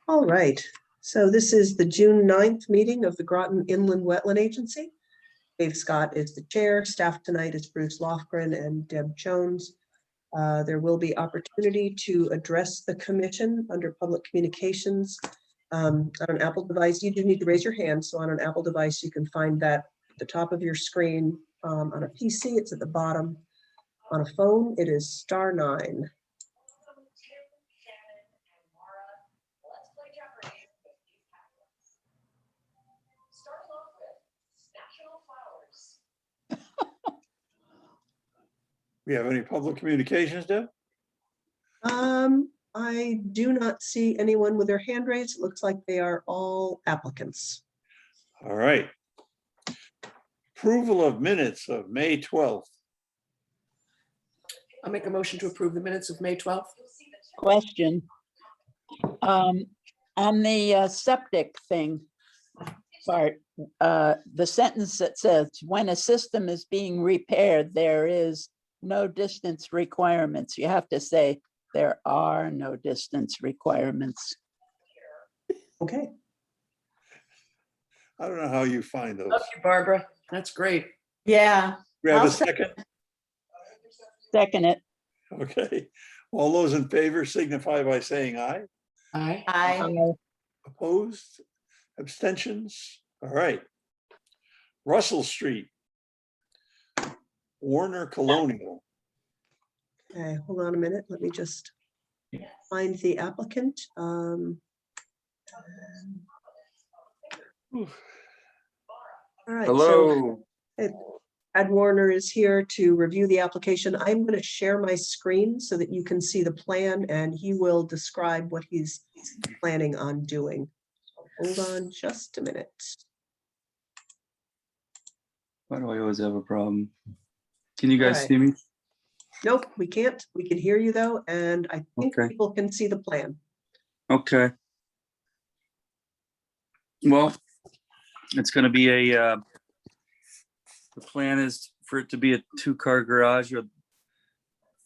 All right, so this is the June 9th meeting of the Groton Inland Wetland Agency. Dave Scott is the chair. Staff tonight is Bruce Lofgren and Deb Jones. There will be opportunity to address the commission under public communications on an Apple device. You do need to raise your hand. So on an Apple device, you can find that at the top of your screen. On a PC, it's at the bottom. On a phone, it is *9. We have any public communications, Deb? I do not see anyone with their hand raised. It looks like they are all applicants. All right. Approval of minutes of May 12th. I'll make a motion to approve the minutes of May 12th. Question. On the septic thing part, the sentence that says, when a system is being repaired, there is no distance requirements. You have to say, there are no distance requirements. Okay. I don't know how you find those. Love you, Barbara. That's great. Yeah. We have I'll a second? Second it. Okay. All those in favor signify by saying aye. Aye. Aye. Opposed? Abstentions? All right. Russell Street. Warner Colonial. Okay, hold on a minute. Let me just find the applicant. All right. Hello. So Ed Warner is here to review the application. I'm going to share my screen so that you can see the plan, and he will describe what he's planning on doing. Hold on just a minute. Why do I always have a problem? Can you guys Alright. see me? Nope, we can't. We can hear you though, and I think Okay. people can see the plan. Okay. Well, it's going to be the plan is for it to be a 2-car garage with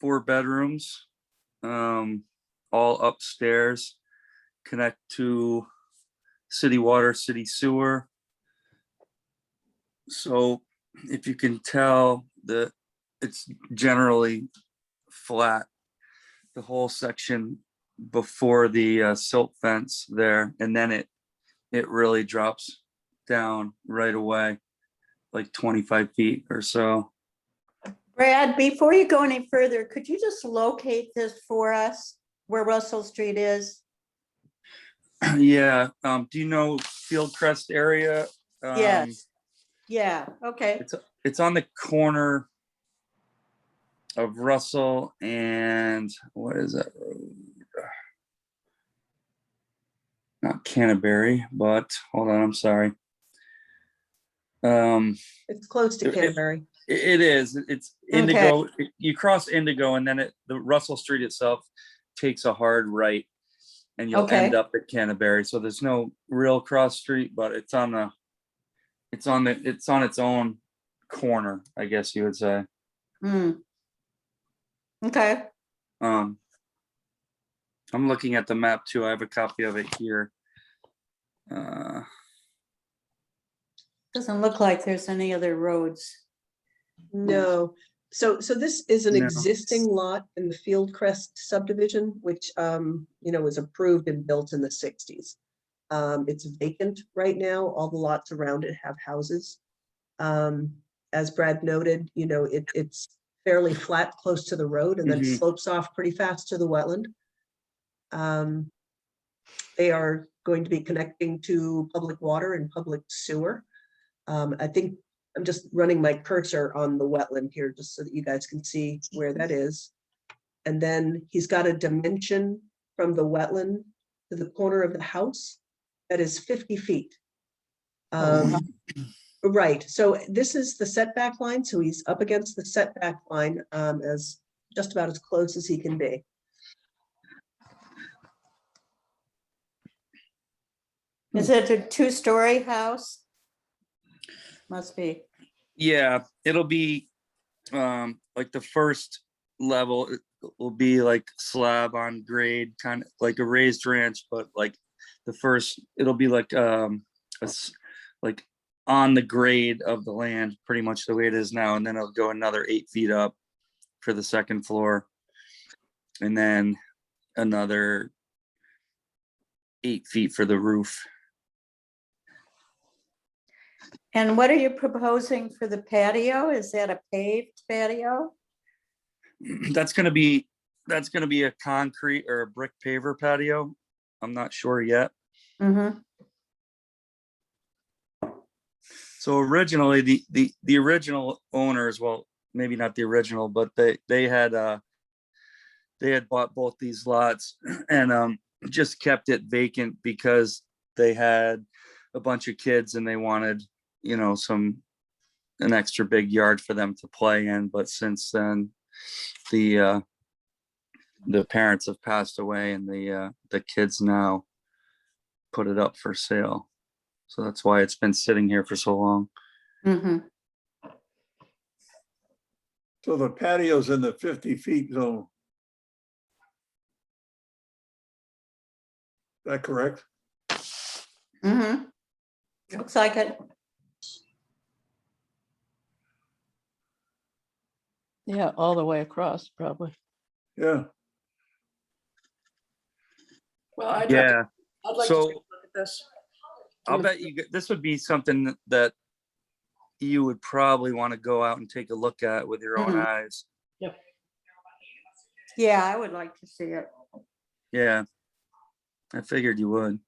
4 bedrooms, all upstairs, connect to city water, city sewer. So if you can tell that it's generally flat, the whole section before the silt fence there, and then it really drops down right away, like 25 feet or so. Brad, before you go any further, could you just locate this for us, where Russell Street is? Yeah, do you know Fieldcrest area? Yes. Yeah, okay. It's on the corner of Russell and what is that road? Not Canterbury, but hold on, I'm sorry. It's close to Canterbury. It is. It's Indigo. You cross Indigo, and then the Russell Street itself takes a hard right, and you'll end up at Canterbury. So there's no real cross street, but it's on its own corner, I guess you would say. Okay. I'm looking at the map too. I have a copy of it here. Doesn't look like there's any other roads. No. So this is an No. existing lot in the Fieldcrest subdivision, which was approved and built in the 60s. It's vacant right now. All the lots around it have houses. As Brad noted, it's fairly flat close to the road and then slopes off pretty fast to the wetland. They are going to be connecting to public water and public sewer. I think I'm just running my cursor on the wetland here just so that you guys can see where that is. And then he's got a dimension from the wetland to the corner of the house that is 50 feet. Right, so this is the setback line, so he's up against the setback line as just about as close as he can be. Is it a 2-story house? Must be. Yeah, it'll be like the first level will be like slab on grade, kind of like a raised ranch, but like the first, it'll be like, like on the grade of the land, pretty much the way it is now. And then it'll go another 8 feet up for the second floor. And then another 8 feet for the roof. And what are you proposing for the patio? Is that a paved patio? That's gonna be a concrete or a brick paver patio. I'm not sure yet. Mm-hmm. So originally, the original owners, well, maybe not the original, but they had bought both these lots and just kept it vacant because they had a bunch of kids and they wanted, you know, an extra big yard for them to play in. But since then, the parents have passed away and the kids now put it up for sale. So that's why it's been sitting here for so long. Mm-hmm. So the patio's in the 50 feet zone. Is that correct? Mm-hmm. Looks like it. Yeah, all the way across, probably. Yeah. Well, I'd like Yeah, to take a so look at this. I'll bet you this would be something that you would probably want to go out and take a look at with your own Mhm. eyes. Yeah, I would like to see it. Yeah, I figured you would.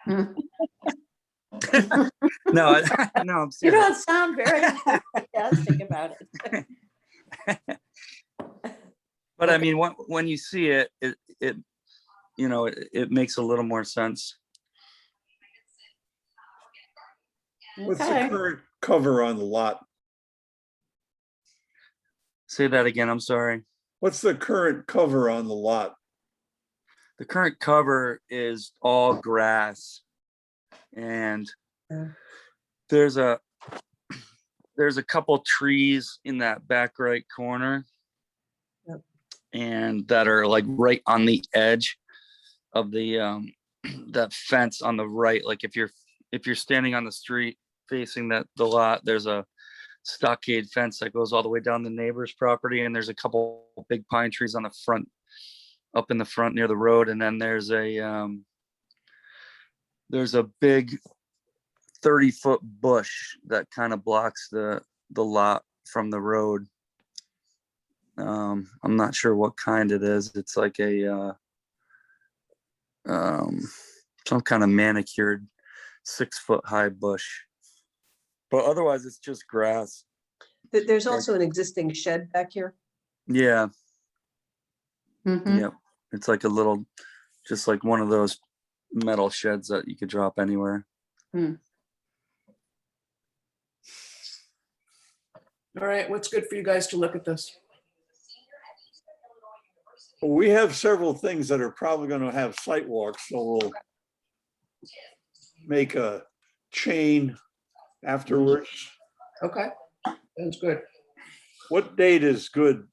Mhm. No, no, I'm You serious. don't sound very enthusiastic about it. But I mean, when you see it, you know, it makes a little more sense. What's the Okay. current cover on the lot? Say that again. I'm sorry. What's the current cover on the lot? The current cover is all grass, and Yeah. there's a couple trees in that back right corner. Yep. And that are like right on the edge of the that fence on the right. Like if you're standing on the street facing the lot, there's a stockade fence that goes all the way down the neighbor's property, and there's a couple big pine trees on the front, up in the front near the road, and then there's a big 30-foot bush that kind of blocks the lot from the road. I'm not sure what kind it is. It's like a some kind of manicured 6-foot high bush, but otherwise it's just grass. There's also an existing shed back here. Yeah, Mhm. yeah. It's like a little, just like one of those metal sheds that you could drop anywhere. All right, what's good for you guys to look at this? Well, we have several things that are probably going to have site walks, so we'll make a chain afterwards. Okay, sounds good. What date is good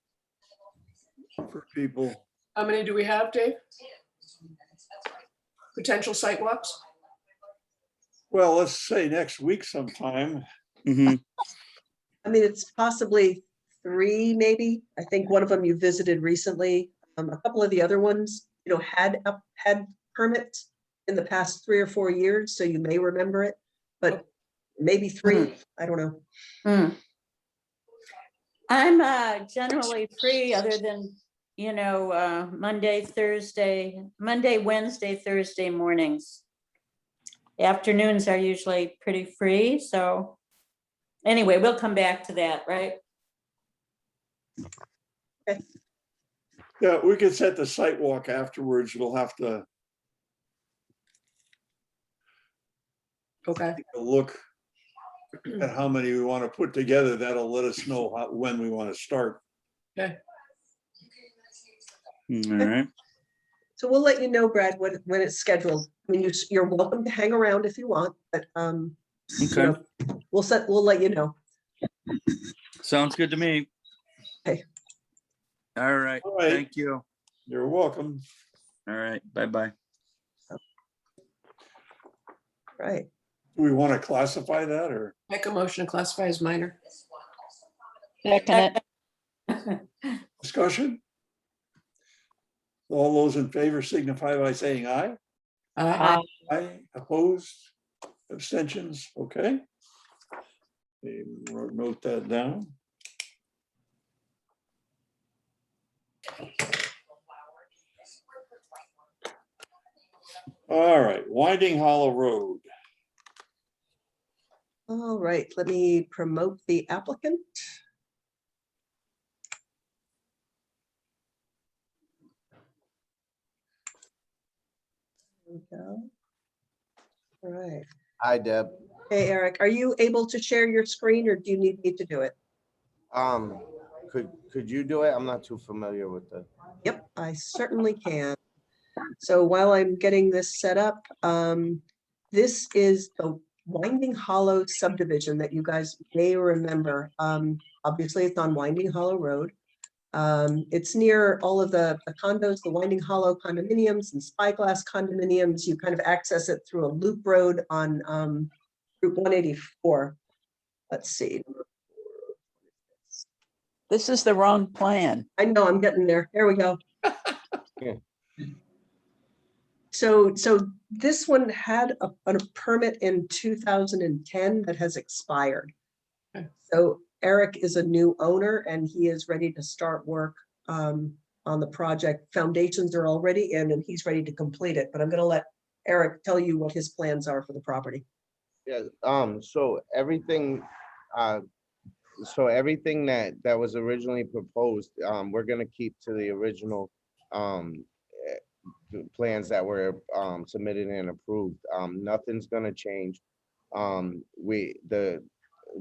for people? How many do we have, Dave? Potential site walks? Well, let's say next week sometime. Mm-hmm. I mean, it's possibly 3, maybe. I think one of them you visited recently. A couple of the other ones, you know, had permits in the past 3 or 4 years, so you may remember it, but maybe 3, I don't know. Mm. I'm generally free other than, you know, Monday, Wednesday, Thursday mornings. Afternoons are usually pretty free, so anyway, we'll come back to that, right? Yeah, we could set the site walk afterwards. We'll have to Okay, take a look at how many we want to put together. That'll let us know when we want to start. okay. All right. So we'll let you know, Brad, when it's scheduled. I mean, you're welcome to hang around if you want, but you Okay. know, we'll let you know. Sounds good to me. Okay. All right. All right. Thank you. You're welcome. All right. Bye-bye. right. Do we want to classify that or? Make a motion to classify as minor. Second it. Discussion? All those in favor signify by saying aye. Aye. Aye, opposed, abstentions, okay. Okay, note that down. All right, Winding Hollow Road. All right, let me promote the applicant. There we go. All right. Hi, Deb. Hey, Eric, are you able to share your screen or do you need me to do it? Could you do it? I'm not too familiar with the. Yep, I certainly can. So while I'm getting this set up, this is the Winding Hollow subdivision that you guys may remember. Obviously, it's on Winding Hollow Road. It's near all of the condos, the Winding Hollow condominiums and Spyglass condominiums. You kind of access it through a loop road on Route 184. Let's see. This is the wrong plan. I know, I'm getting there. There we go. Yeah. So this one had a permit in 2010 that has expired. Okay. So Eric is a new owner and he is ready to start work on the project. Foundations are already in and he's ready to complete it, but I'm gonna let Eric tell you what his plans are for the property. Yeah, so everything that was originally proposed, we're gonna keep to the original plans that were submitted and approved. Nothing's gonna change.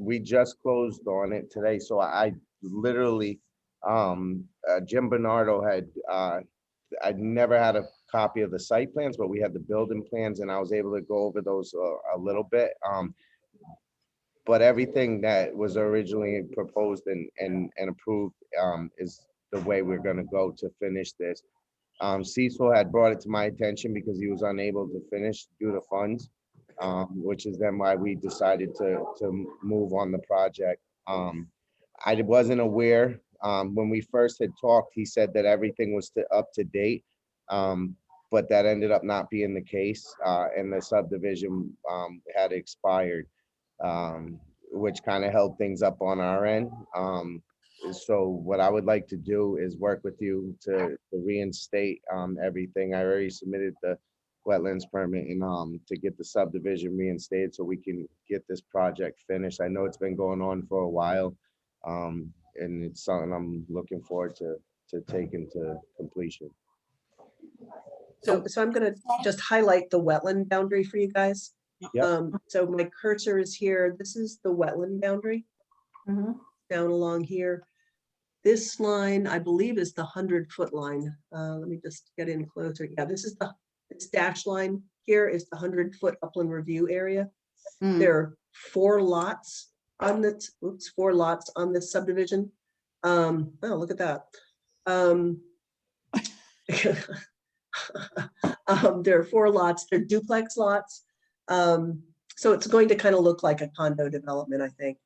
We just closed on it today, so I literally, Jim Bernardo had, I'd never had a copy of the site plans, but we had the building plans and I was able to go over those a little bit. But everything that was originally proposed and approved is the way we're gonna go to finish this. Cecil had brought it to my attention because he was unable to finish due to funds, which is then why we decided to move on the project. I wasn't aware, when we first had talked, he said that everything was up to date. But that ended up not being the case, and the subdivision had expired, which kind of held things up on our end. So what I would like to do is work with you to reinstate everything. I already submitted the wetlands permit and to get the subdivision reinstated so we can get this project finished. I know it's been going on for a while, and it's something I'm looking forward to taking to completion. So I'm gonna just highlight the wetland boundary for you guys. Yep. So my cursor is here. This is the wetland boundary Mhm. down along here. This line, I believe, is the 100-foot line. Let me just get in closer. Yeah, this is this dash line here is the 100-foot upland review area. Hmm. There are 4 lots on this, 4 lots on this subdivision. Oh, look at that. There are 4 lots, they're duplex lots. So it's going to kind of look like a condo development, I think.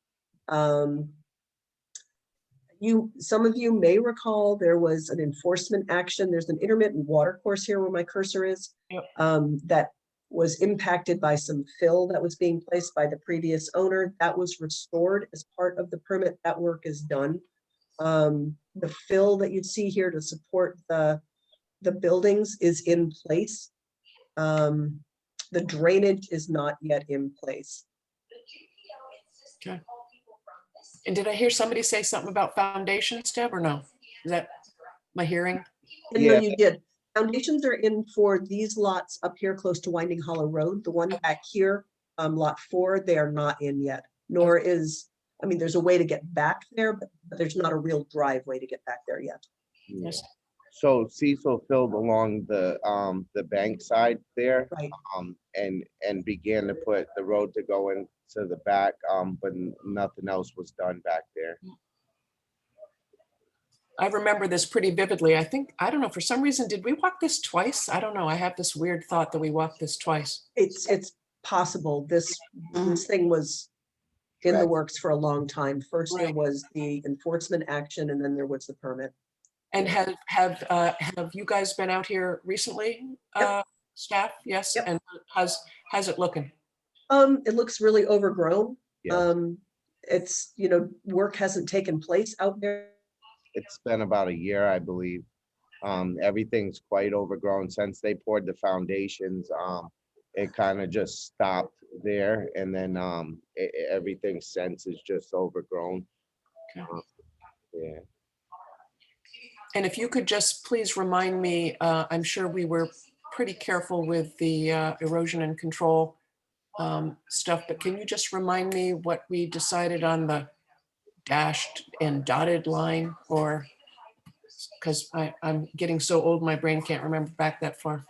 Some of you may recall there was an enforcement action. There's an intermittent water course here where my cursor is. Yep. That was impacted by some fill that was being placed by the previous owner. That was restored as part of the permit. That work is done. The fill that you see here to support the buildings is in place. The drainage is not yet in place. Okay. And did I hear somebody say something about foundations, Deb, or no? Is that my hearing? And no, Yeah. you did. Foundations are in for these lots up here close to Winding Hollow Road. The one back here, lot 4, they are not in yet, nor is, I mean, there's a way to get back there, but there's not a real driveway to get back there yet. Yes. So Cecil filled along the bank side there, Right. and began to put the road to go into the back, but nothing else was done back there. I remember this pretty vividly. I don't know, for some reason, did we walk this twice? I don't know. I have this weird thought that we walked this twice. It's possible. This thing was in the works for a long time. First, there Right. was the enforcement action, and then there was the permit. And have you guys been out here recently? Staff, yes? Yep. And how's it looking? It looks really overgrown. Yes. It's, work hasn't taken place out there. It's been about a year, I believe. Everything's quite overgrown since they poured the foundations. It kind of just stopped there, and then everything since is just overgrown. Okay. Yeah. And if you could just please remind me, I'm sure we were pretty careful with the erosion and control stuff, but can you just remind me what we decided on the dashed and dotted line, or, because I'm getting so old, my brain can't remember back that far.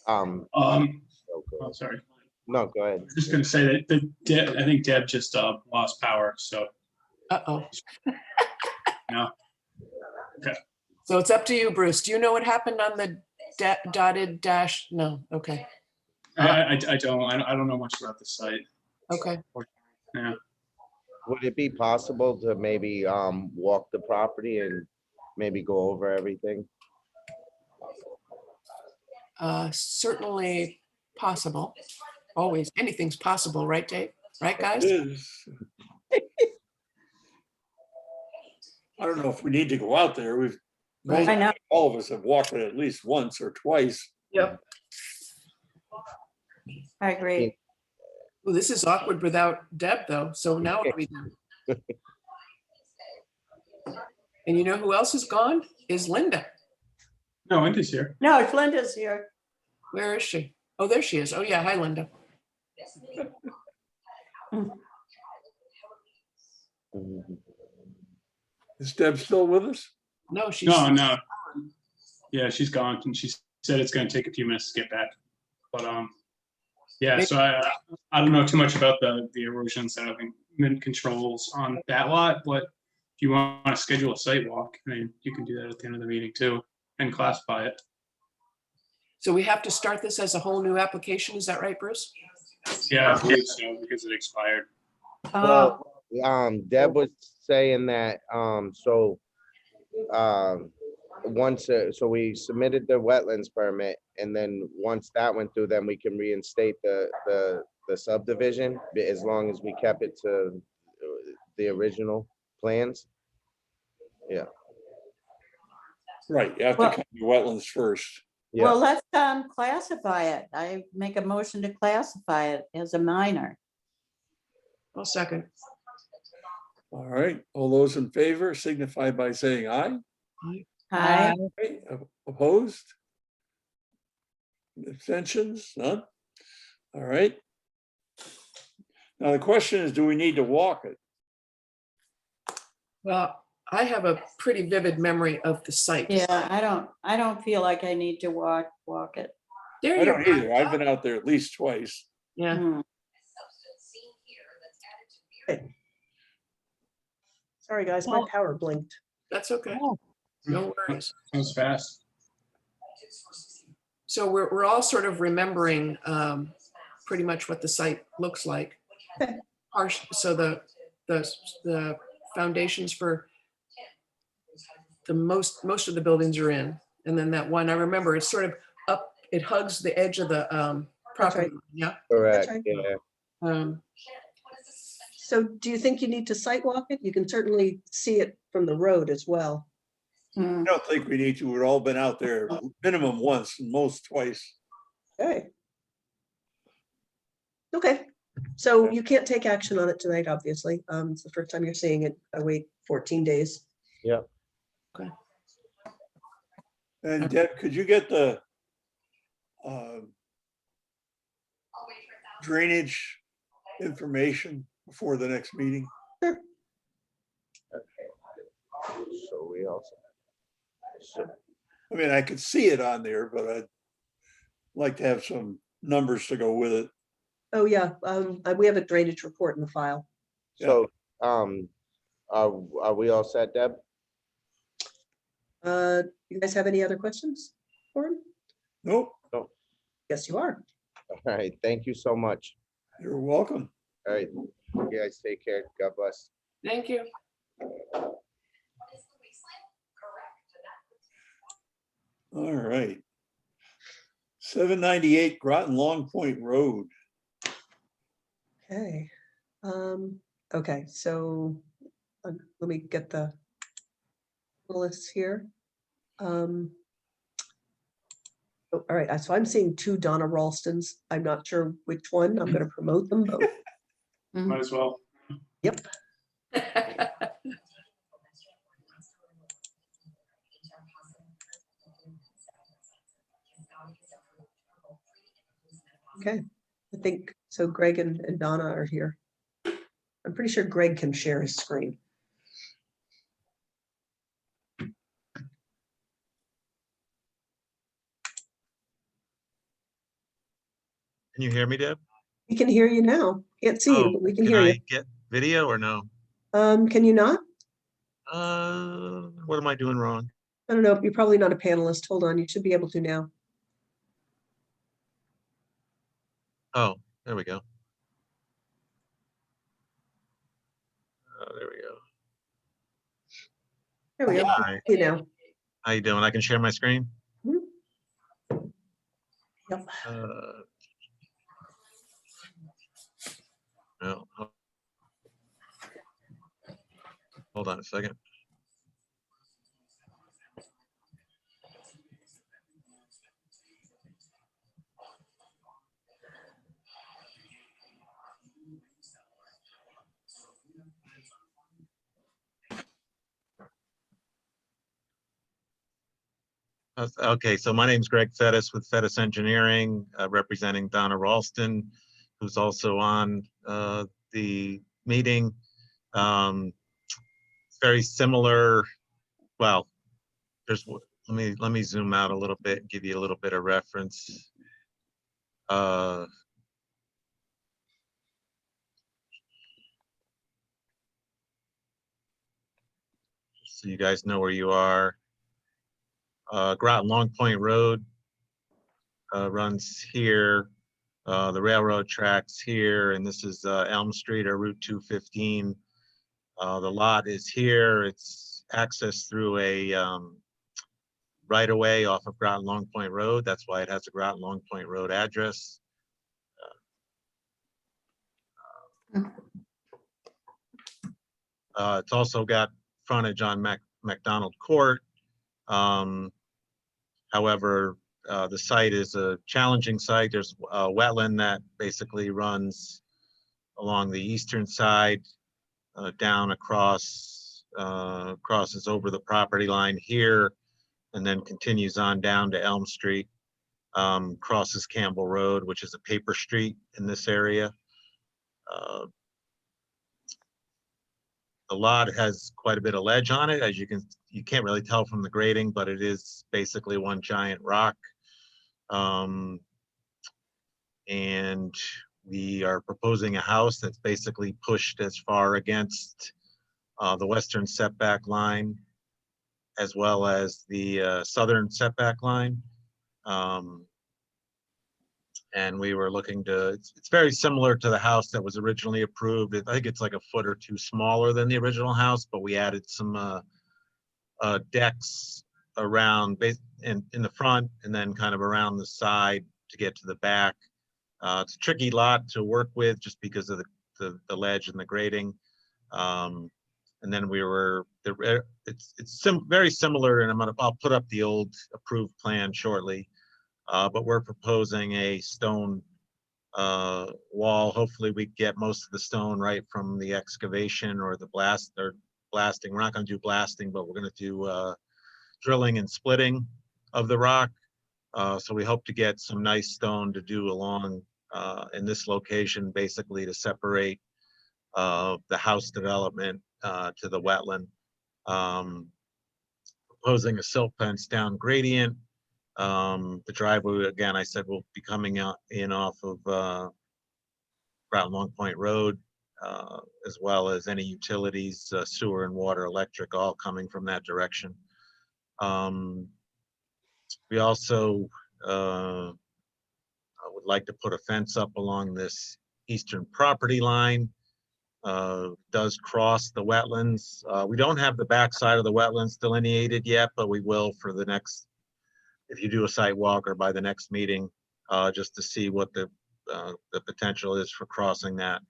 Oh, Oh, good. sorry. No, go ahead. Just gonna say that I think Deb just lost power, so Uh-oh. no. So it's up to you, Bruce. Do you know what happened on the dotted dash? No, okay, I don't know much about the site. okay. Yeah. Would it be possible to maybe walk the property and maybe go over everything? Certainly possible. Always, anything's possible, right, Dave? Right, guys? It is. I don't know if we need to go out there. Right. I know. All of us have walked it at least once or twice. Yep. I agree. Well, this is awkward without Deb, though. So now what do we do? And you know who else is gone? Is Linda. No, Linda's here. No, it's Linda's here. Where is she? Oh, there she is. Oh, yeah. Hi, Linda. Is Deb still with us? No, she's. No. Yeah, she's gone, and she said it's gonna take a few minutes to get back. But yeah. So I don't know too much about the erosion sediment controls on that lot, but if you want to schedule a site walk, I mean, you can do that at the end of the meeting too, and classify it. So we have to start this as a whole new application. Is that right, Bruce? Yeah, I believe so, because it expired. Oh, Deb was saying that, once, so we submitted the wetlands permit, and then once that went through, then we can reinstate the subdivision, as long as we kept it to the original plans. Yeah. Right, you have to Well- come to wetlands first. well, Yeah, let's classify it. I make a motion to classify it as a minor. Well, second. All right, all those in favor signify by saying aye. Hi. Right, opposed? Abstentions, none? All right. Now the question is, do we need to walk it? Well, I have a pretty vivid memory of the site. Yeah, I don't feel like I need to walk it. There I you don't are. either. I've been out there at least twice. Yeah. Hmm. Sorry, guys, my Well- power blinked. That's okay. Oh. No worries. Sounds fast. So we're all sort of remembering pretty much what the site looks like. Okay. So the foundations for the most of the buildings are in, and then that one, I remember, it's sort of up, it hugs the edge of the property. right. Yeah. correct, right. yeah. So do you think you need to site walk it? You can certainly see it from the road as well. Hmm. I don't think we need to. We've all been out there minimum once, and most twice. Okay. Okay, so you can't take action on it tonight, obviously. It's the first time you're seeing it. I wait 14 days. And Deb, could you get the drainage information before the next meeting? So we also. So, I mean, I could see it on there, but I'd like to have some numbers to go with it. Oh, yeah, we have a drainage report in the file. so, are we all set, Deb? You guys have any other questions for him? Nope. Yes, you are. All right, thank you so much. You're welcome. All right, you guys take care. God bless. Thank you. All right. 798 Groton Long Point Road. Okay. Okay, so let me get the list here. Oh, all right, so I'm seeing two Donna Ralstons. I'm not sure which one. I'm going to promote them both. Might as well. Yep. Okay, I think so. Greg and Donna are here. I'm pretty sure Greg can share his screen. Can you hear me, Deb? We can hear you now. Can't see you, Oh, but we can hear I you. get video or no? Can you not? What am I doing wrong? I don't know. You're probably not a panelist. Hold on. You should be able to now. Oh, there we go. There we go. There we go. Hi, You know. how you doing? I can share my screen? Yep. No. Hold on a second. Okay, so my name's Greg Fettis with Fettis Engineering, representing Donna Ralston, who's also on the meeting. Very similar. Well, let me zoom out a little bit and give you a little bit of reference. So you guys know where you are. Groton Long Point Road runs here. The railroad tracks here, and this is Elm Street or Route 215. The lot is here. It's accessed through a right-of-way off of Groton Long Point Road. That's why it has a Groton Long Point Road address. It's also got frontage on McDonald Court. However, the site is a challenging site. There's a wetland that basically runs along the eastern side, down across, crosses over the property line here, and then continues on down to Elm Street, crosses Campbell Road, which is a paper street in this area. The lot has quite a bit of ledge on it, as you can't really tell from the grading, but it is basically one giant rock. And we are proposing a house that's basically pushed as far against the western setback line as well as the southern setback line. And we were looking to, it's very similar to the house that was originally approved. I think it's like a foot or two smaller than the original house, but we added some decks around in the front and then kind of around the side to get to the back. It's a tricky lot to work with just because of the ledge and the grading. And then it's very similar, and I'll put up the old approved plan shortly. But we're proposing a stone wall. Hopefully we get most of the stone right from the excavation or the blasting. We're not going to do blasting, but we're going to do drilling and splitting of the rock. So we hope to get some nice stone to do along in this location, basically to separate the house development to the wetland. Proposing a silt fence down gradient. The driveway, again, I said will be coming out in off of Groton Long Point Road, as well as any utilities, sewer and water, electric, all coming from that direction. We also would like to put a fence up along this eastern property line. Does cross the wetlands. We don't have the backside of the wetlands delineated yet, but we will for the next, if you do a site walk or by the next meeting, just to see what the potential is for crossing that.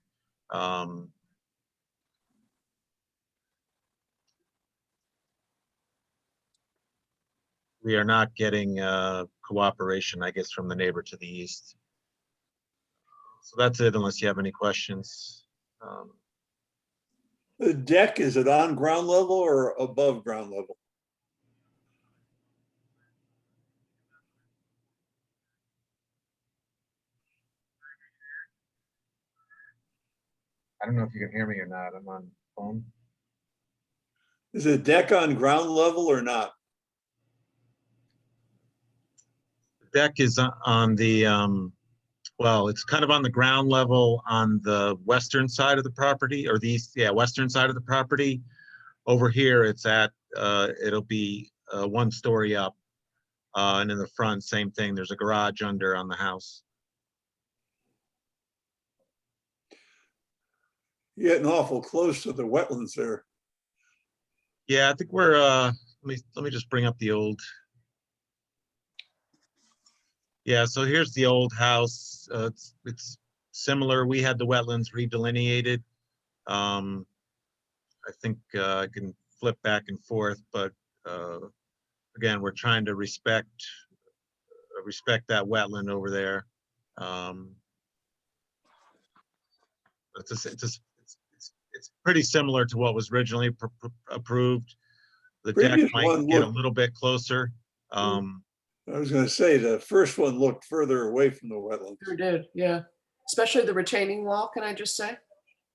We are not getting cooperation, I guess, from the neighbor to the east. So that's it, unless you have any questions. The deck, is it on ground level or above ground level? I don't know if you can hear me or not. I'm on phone. Is the deck on ground level or not? The deck is on the, well, it's kind of on the ground level on the western side of the property, or the east, yeah, western side of the property. Over here, it's at, it'll be 1 story up. And in the front, same thing. There's a garage under on the house. You're getting awful close to the wetlands there. Yeah, I think we're, let me just bring up the old. Yeah, so here's the old house. It's similar. We had the wetlands redelineated. I think I can flip back and forth, but again, we're trying to respect that wetland over there. It's pretty similar to what was originally approved. The deck Previous might one get a looked- little bit closer. I was gonna say, the first one looked further away from the wetlands. Sure did, yeah. Especially the retaining wall, can I just say?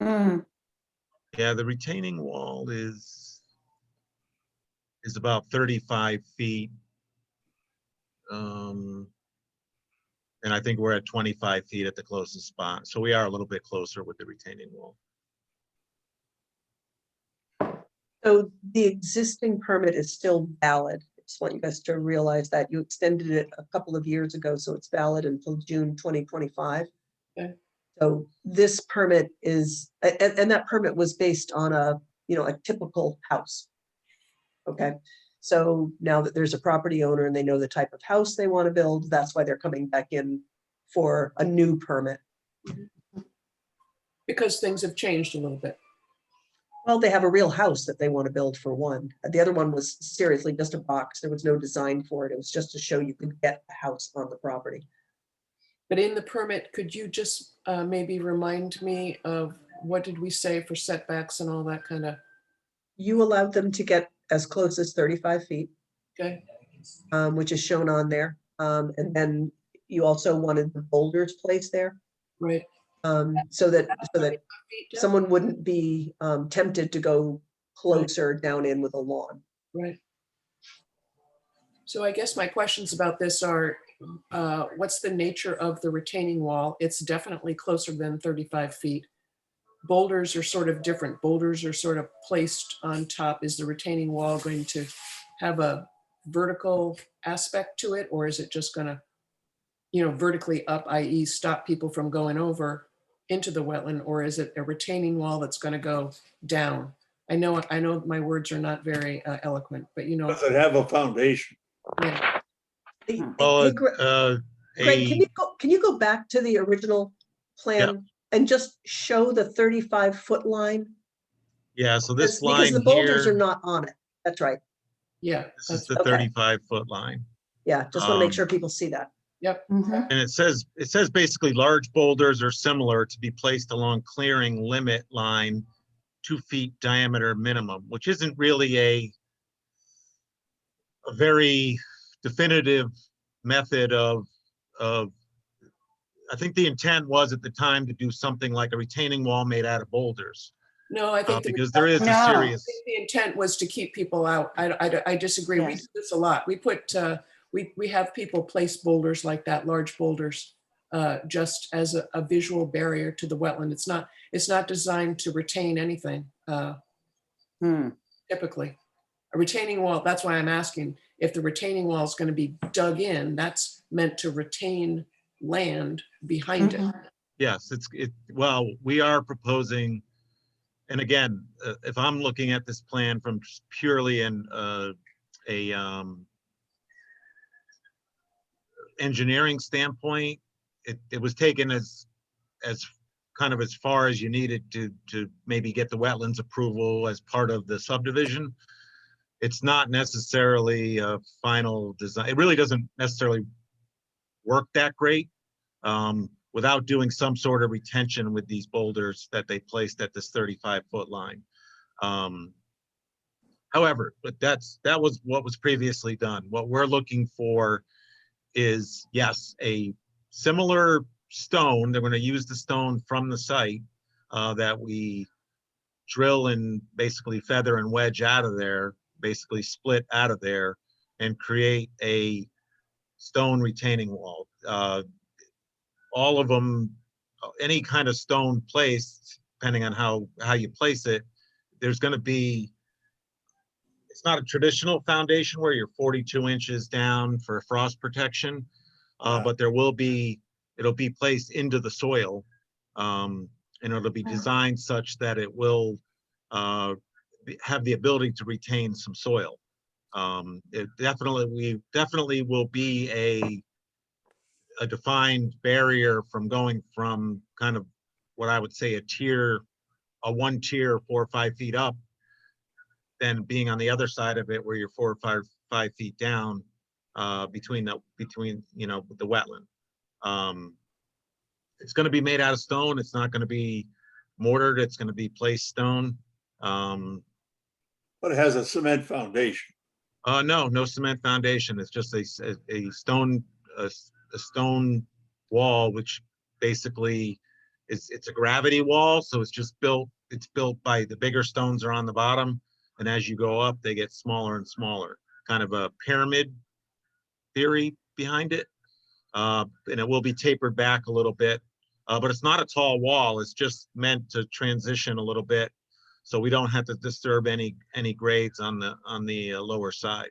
Mm, Yeah, the retaining wall is about 35 feet. And I think we're at 25 feet at the closest spot. So we are a little bit closer with the retaining wall. So the existing permit is still valid. I just want you guys to realize that you extended it a couple of years ago, so it's valid until June 2025. Okay. So this permit is, and that permit was based on a typical house. Okay, so now that there's a property owner and they know the type of house they want to build, that's why they're coming back in for a new permit. Because things have changed a little bit. Well, they have a real house that they want to build for one. The other one was seriously just a box. There was no design for it. It was just to show you could get a house on the property. But in the permit, could you just maybe remind me of what did we say for setbacks and all that kind of, You allowed them to get as close as 35 feet, okay? which is shown on there. And then you also wanted the boulders placed there, Right. so that Feet, yeah, someone wouldn't be tempted to go closer down in with a lawn. right. So I guess my questions about this are, what's the nature of the retaining wall? It's definitely closer than 35 feet. Boulders are sort of different. Boulders are sort of placed on top. Is the retaining wall going to have a vertical aspect to it, or is it just gonna, vertically up, i.e. stop people from going over into the wetland, or is it a retaining wall that's gonna go down? I know my words are not very eloquent, but Does it have a foundation? yeah. Hey, Well, hey, Greg, can you go back to the original plan and just show the 35-foot line? Yeah, so this Because line the boulders are here, not on it. That's right. Yeah, this is that's, the okay. 35-foot line. Yeah, just want to make Um, sure people see that. yep, mhm. And it says basically large boulders are similar to be placed along clearing limit line, 2 feet diameter minimum, which isn't really a very definitive method of, I think the intent was at the time to do something like a retaining wall made out of boulders. no, I think. Because there is a No. serious, I think the intent was to keep people out. I disagree. We Yes. do this a lot. We put, we have people place boulders like that, large boulders, just as a visual barrier to the wetland. It's not designed to retain anything, typically. A retaining wall, that's why I'm asking, if the retaining wall is going to be dug in, that's meant to retain land behind it. Yes, well, we are proposing, and again, if I'm looking at this plan from just purely engineering standpoint, it was taken as kind of as far as you needed to maybe get the wetlands approval as part of the subdivision. It's not necessarily a final design. It really doesn't necessarily work that great without doing some sort of retention with these boulders that they placed at this 35-foot line. However, but that was what was previously done. What we're looking for is, yes, a similar stone. They're going to use the stone from the site that we drill and basically feather and wedge out of there, basically split out of there, and create a stone retaining wall. All of them, any kind of stone placed, depending on how you place it, there's going to be, it's not a traditional foundation where you're 42 inches down for frost protection, but it'll be placed into the soil, and it'll be designed such that it will have the ability to retain some soil. It definitely will be a defined barrier from going from kind of what I would say a one tier 4 or 5 feet up, than being on the other side of it where you're 4 or 5 feet down between the wetland. It's going to be made out of stone. It's not going to be mortared. It's going to be placed stone. But it has a cement foundation. No cement foundation. It's just a stone wall, which basically it's a gravity wall. So it's built by the bigger stones are on the bottom. And as you go up, they get smaller and smaller, kind of a pyramid theory behind it. And it will be tapered back a little bit, but it's not a tall wall. It's just meant to transition a little bit, so we don't have to disturb any grades on the lower side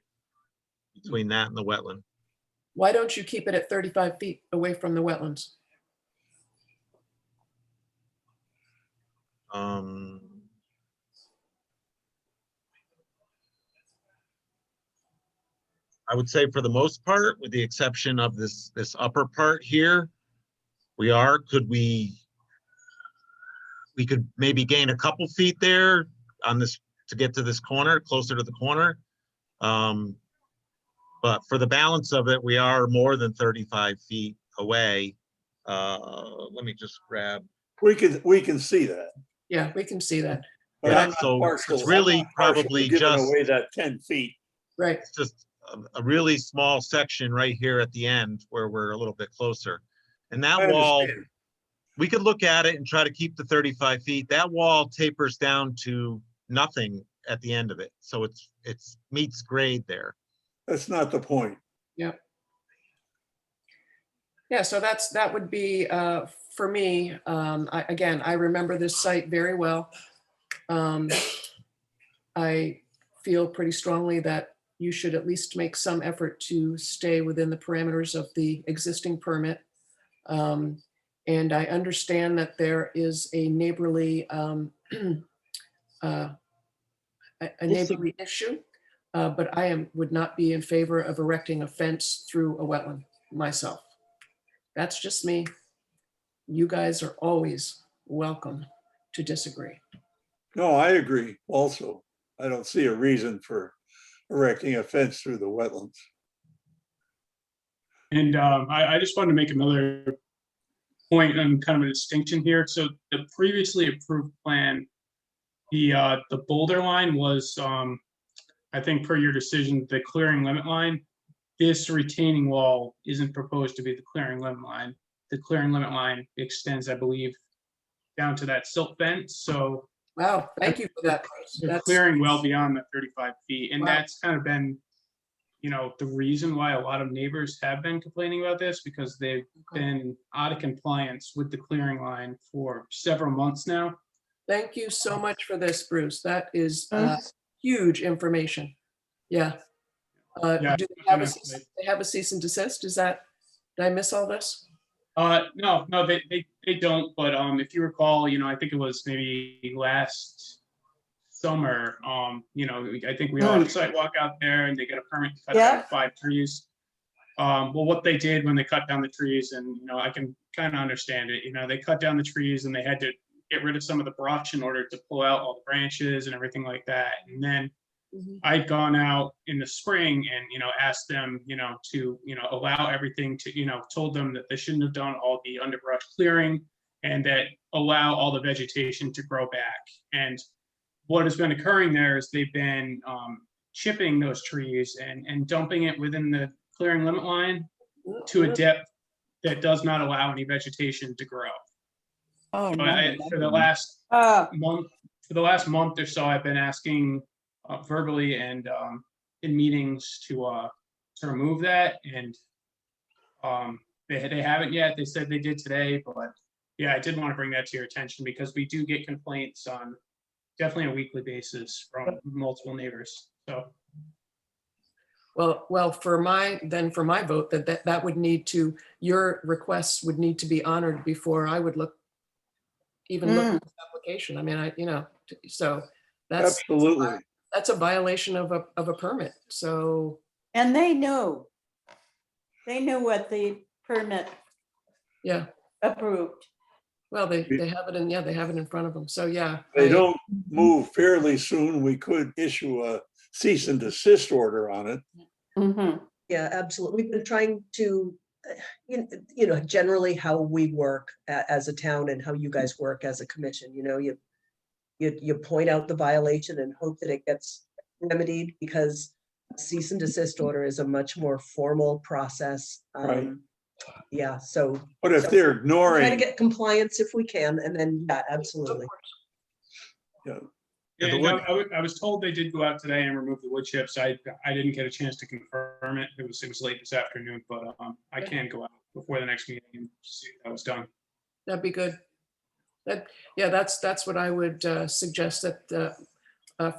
between that and the wetland. Why don't you keep it at 35 feet away from the wetlands? I would say for the most part, with the exception of this upper part here, we could maybe gain a couple feet there on this to get to this corner, closer to the corner. But for the balance of it, we are more than 35 feet away. Let me just grab. We can see that. Yeah, we can see that. But Yeah, I'm not so partial- it's really I'm not partial to probably giving just- away that 10 feet. Right. It's just a really small section right here at the end where we're a little bit closer. And that I wall, understand. we could look at it and try to keep the 35 feet. That wall tapers down to nothing at the end of it. So it's meets grade there. That's not the point. Yeah, so that would be, for me, again, I remember this site very well. I feel pretty strongly that you should at least make some effort to stay within the parameters of the existing permit. And I understand that there is a neighborly issue, but I would not be in favor of erecting a fence through a wetland myself. That's just me. You guys are always welcome to disagree. No, I agree also. I don't see a reason for erecting a fence through the wetlands. And I just wanted to make another point on kind of a distinction here. So the previously approved plan, the boulder line was, I think per your decision, the clearing limit line. This retaining wall isn't proposed to be the clearing limit line. The clearing limit line extends, I believe, down to that silt fence. So Wow, thank you for that. they're That's- clearing well beyond the 35 feet. And Wow. that's kind of been, the reason why a lot of neighbors have been complaining about this, because they've been out of compliance with the clearing line for several months now. Thank you so much for this, Bruce. That is huge information. Yeah. Yeah, Do they have a cease and desist? Did I miss all this? No, they don't, but, if you recall, I think it was maybe last summer, I think we all had a sidewalk out there and they got a permit to cut down Yeah. 5 trees. Well, what they did when they cut down the trees, and, I can kind of understand it, they cut down the trees and they had to get rid of some of the brush in order to pull out all the branches and everything like that. And then I'd gone out in the spring and, asked them, to, allow everything to, told them that they shouldn't have done all the underbrush clearing and that allow all the vegetation to grow back. And what has been occurring there is they've been chipping those trees and dumping it within the clearing limit line to a depth that does not allow any vegetation to grow. Oh, So no. for the last month or so, I've been asking verbally and in meetings to remove that, and they haven't yet. They said they did today, but yeah, I did want to bring that to your attention because we do get complaints on definitely a weekly basis from multiple neighbors. So Well, for my vote, that would need to, your requests would need to be honored before I would look at this application. I mean, so that's Absolutely. a violation of a permit. So, And they knew what the permit yeah, approved. well, they have it they have it in front of them. So, yeah. They don't move fairly soon, we could issue a cease and desist order on it. Mhm. Yeah, absolutely. We've been trying to, generally how we work as a town and how you guys work as a commission, you point out the violation and hope that it gets remedied because cease and desist order is a much more formal process. Right. Yeah, so But if they're try to ignoring, get compliance if we can, and then, yeah, absolutely. yeah, yeah, the no, I was told they did go out today and remove the wood chips. I didn't get a chance to confirm it. It was late this afternoon, but I can go out before the next meeting and see if that was done. That'd be good. That's what I would suggest, that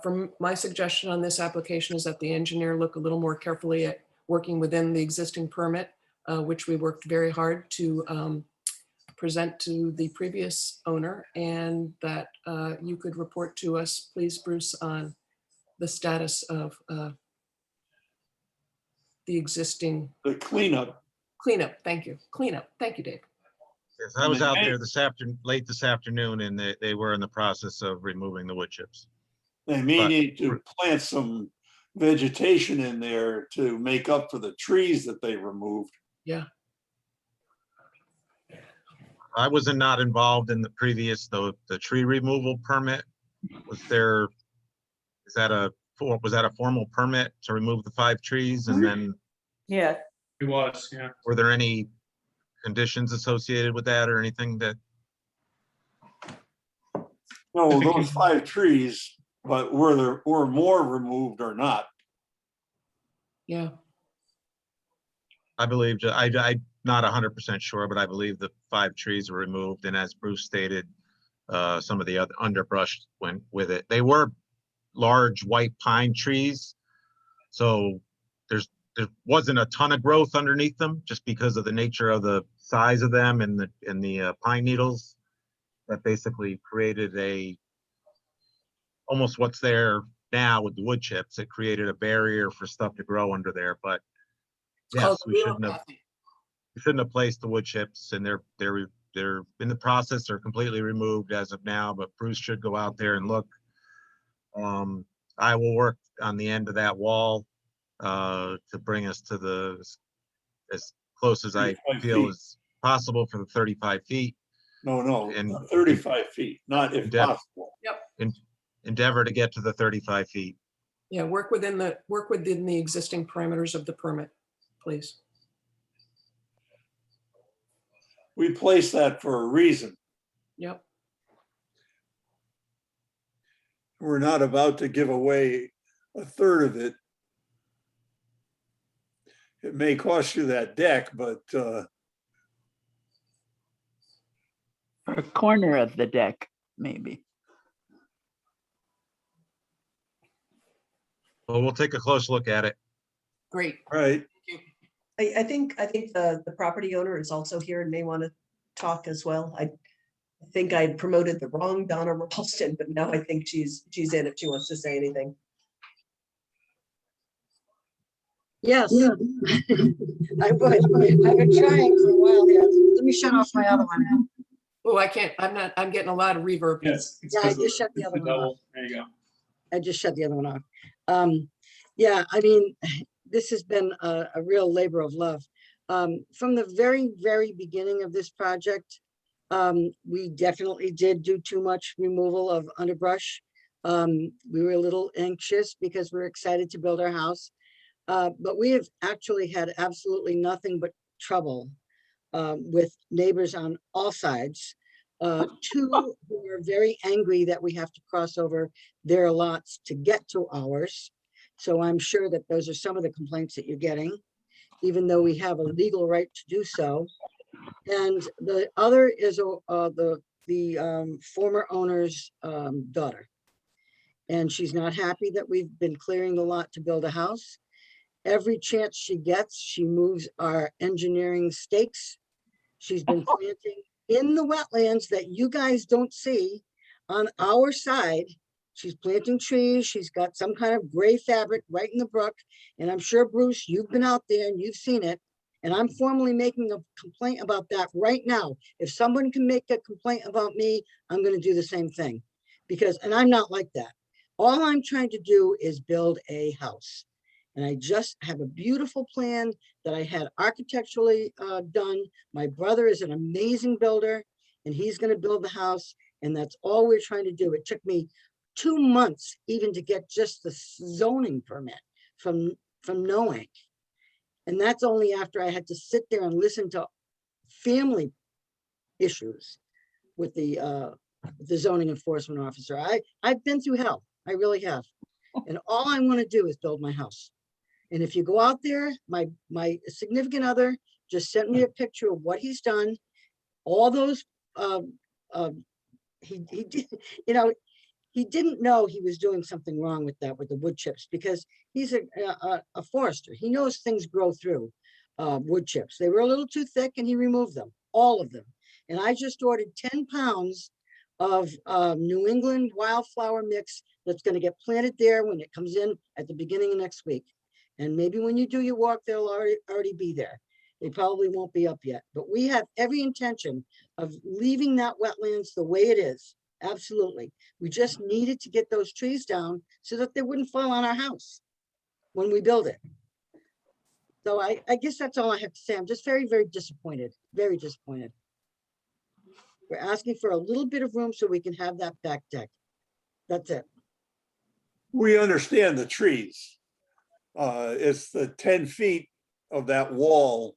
from my suggestion on this application is that the engineer look a little more carefully at working within the existing permit, which we worked very hard to present to the previous owner, and that you could report to us, please, Bruce, on the status of the existing the cleanup. cleanup. Thank you. Cleanup. Thank you, Dave. Yes, I was out there late this afternoon, and they were in the process of removing the wood chips. They may need to plant some vegetation in there to make up for the trees that they removed. Yeah. I was not involved in the previous, the tree removal permit. Was that a formal permit to remove the 5 trees? And then Yeah. It was, yeah. were there any conditions associated with that or anything that? No, those 5 trees, but were more removed or not? Yeah. I believe, I'm not 100% sure, but I believe the 5 trees were removed. And as Bruce stated, some of the other underbrush went with it. They were large white pine trees. So there wasn't a ton of growth underneath them just because of the nature of the size of them and the pine needles that basically created almost what's there now with the wood chips. It created a barrier for stuff to grow under there, but It's called yes, we shouldn't have placed the wood chips, and they're in the process. They're completely removed as of now, but Bruce should go out there and look. I will work on the end of that wall to bring us to as close as I 35 feel feet. is possible for the 35 feet. No, And 35 feet, not if Deb- possible. endeavor to get to the 35 feet. Yeah, work within the existing parameters of the permit, please. We placed that for a reason. Yep. We're not about to give away a third of it. It may cost you that deck, but A corner of the deck, maybe. Well, we'll take a close look at it. Great. right. Thank you. I think the property owner is also here and may want to talk as well. I think I promoted the wrong Donna Ralston, but now I think she's in if she wants to say anything. Yes. I would. I've been trying for a while here. Let me shut off my other one. Oh, I can't, I'm getting a lot of reverb. Yes. it's Yeah, I 'cause just shut the other one off. double. There you go. I just shut the other one off. Yeah, I mean, this has been a real labor of love. From the very, very beginning of this project, we definitely did do too much removal of underbrush. We were a little anxious because we're excited to build our house. But we have actually had absolutely nothing but trouble with neighbors on all sides. Two who are very angry that we have to cross over their lots to get to ours. So I'm sure that those are some of the complaints that you're getting, even though we have a legal right to do so. And the other is the former owner's daughter. And she's not happy that we've been clearing the lot to build a house. Every chance she gets, she moves our engineering stakes. She's been planting in the wetlands that you guys don't see on our side. She's planting trees. She's got some kind of gray fabric right in the brook. And I'm sure, Bruce, you've been out there and you've seen it. And I'm formally making a complaint about that right now. If someone can make a complaint about me, I'm going to do the same thing. And I'm not like that. All I'm trying to do is build a house. And I just have a beautiful plan that I had architecturally done. My brother is an amazing builder and he's going to build the house. And that's all we're trying to do. It took me 2 months even to get just the zoning permit from knowing. And that's only after I had to sit there and listen to family issues with the zoning enforcement officer. I've been through hell. I really have. And all I want to do is build my house. And if you go out there, my significant other just sent me a picture of what he's done. All those, he did, you know, he didn't know he was doing something wrong with that, with the wood chips, because he's a forester. He knows things grow through wood chips. They were a little too thick and he removed them, all of them. And I just ordered 10 pounds of New England wildflower mix that's going to get planted there when it comes in at the beginning of next week. And maybe when you do your walk, they'll already be there. They probably won't be up yet, but we have every intention of leaving that wetlands the way it is. Absolutely. We just needed to get those trees down so that they wouldn't fall on our house when we build it. So I guess that's all I have to say. I'm just very, very disappointed, very disappointed. We're asking for a little bit of room so we can have that back deck. That's it. We understand the trees. It's the 10 feet of that wall